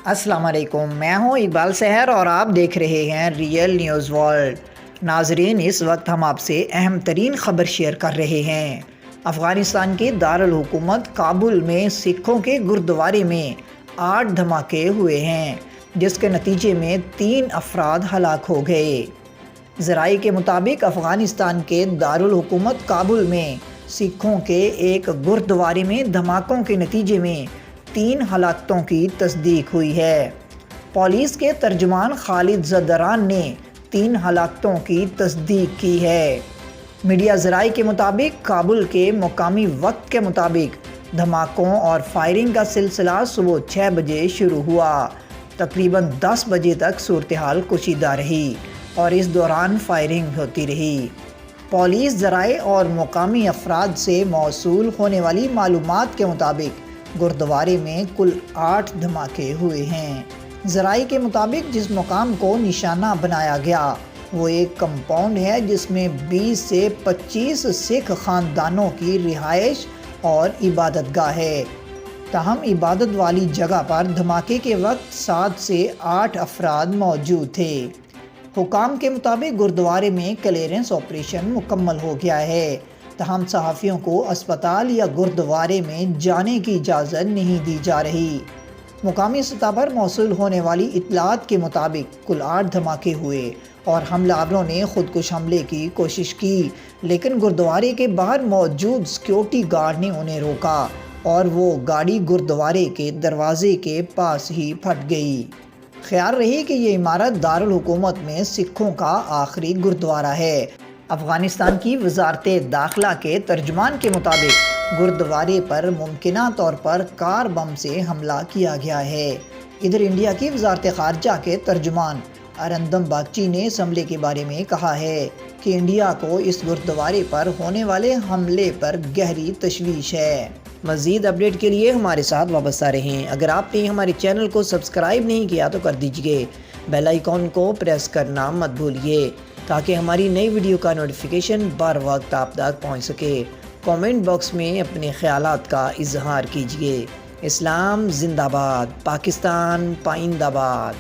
السلام علیکم، میں ہوں اقبال سحر اور آپ دیکھ رہے ہیں ریئل نیوز ورلڈ۔ ناظرین، اس وقت ہم آپ سے اہم ترین خبر شیئر کر رہے ہیں۔ افغانستان کے دارالحکومت کابل میں سکھوں کے گردوارے میں 8 دھماکے ہوئے ہیں، جس کے نتیجے میں 3 افراد ہلاک ہو گئے۔ ذرائع کے مطابق افغانستان کے دارالحکومت کابل میں سکھوں کے ایک گردوارے میں دھماکوں کے نتیجے میں 3 ہلاکتوں کی تصدیق ہوئی ہے۔ پولیس کے ترجمان خالد زدران نے 3 ہلاکتوں کی تصدیق کی ہے۔ میڈیا ذرائع کے مطابق کابل کے مقامی وقت کے مطابق دھماکوں اور فائرنگ کا سلسلہ صبح 6 بجے شروع ہوا۔ تقریباً 10 بجے تک صورتحال کشیدہ رہی اور اس دوران فائرنگ ہوتی رہی۔ پولیس ذرائع اور مقامی افراد سے موصول ہونے والی معلومات کے مطابق گردوارے میں کل 8 دھماکے ہوئے ہیں۔ ذرائع کے مطابق جس مقام کو نشانہ بنایا گیا وہ ایک کمپاؤنڈ ہے جس میں 20 سے 25 سکھ خاندانوں کی رہائش اور عبادت گاہ ہے۔ تاہم عبادت والی جگہ پر دھماکے کے وقت 7 سے 8 افراد موجود تھے۔ حکام کے مطابق گردوارے میں کلیئرنس آپریشن مکمل ہو گیا ہے، تاہم صحافیوں کو اسپتال یا گردوارے میں جانے کی اجازت نہیں دی جا رہی۔ مقامی سطح پر موصول ہونے والی اطلاعات کے مطابق کل 8 دھماکے ہوئے اور حملہ آوروں نے خودکش حملے کی کوشش کی، لیکن گردوارے کے باہر موجود سیکیورٹی گارڈ نے انہیں روکا اور وہ گاڑی گردوارے کے دروازے کے پاس ہی پھٹ گئی۔ خیال رہے کہ یہ عمارت دارالحکومت میں سکھوں کا آخری گردوارہ ہے۔ افغانستان کی وزارت داخلہ کے ترجمان کے مطابق گردوارے پر ممکنہ طور پر کار بم سے حملہ کیا گیا ہے۔ ادھر انڈیا کی وزارت خارجہ کے ترجمان ارندم باگچی نے اس حملے کے بارے میں کہا ہے کہ انڈیا کو اس گردوارے پر ہونے والے حملے پر گہری تشویش ہے۔ مزید اپڈیٹ کے لیے ہمارے ساتھ وابستہ رہیں۔ اگر آپ نے ہمارے چینل کو سبسکرائب نہیں کیا تو کر دیجئے، بیل آئیکن کو پریس کرنا مت بھولیے تاکہ ہماری نئی ویڈیو کا نوٹیفیکیشن بر وقت آپ تک پہنچ سکے۔ کامنٹ باکس میں اپنے خیالات کا اظہار کیجئے۔ اسلام زندہ باد، پاکستان پائندہ باد۔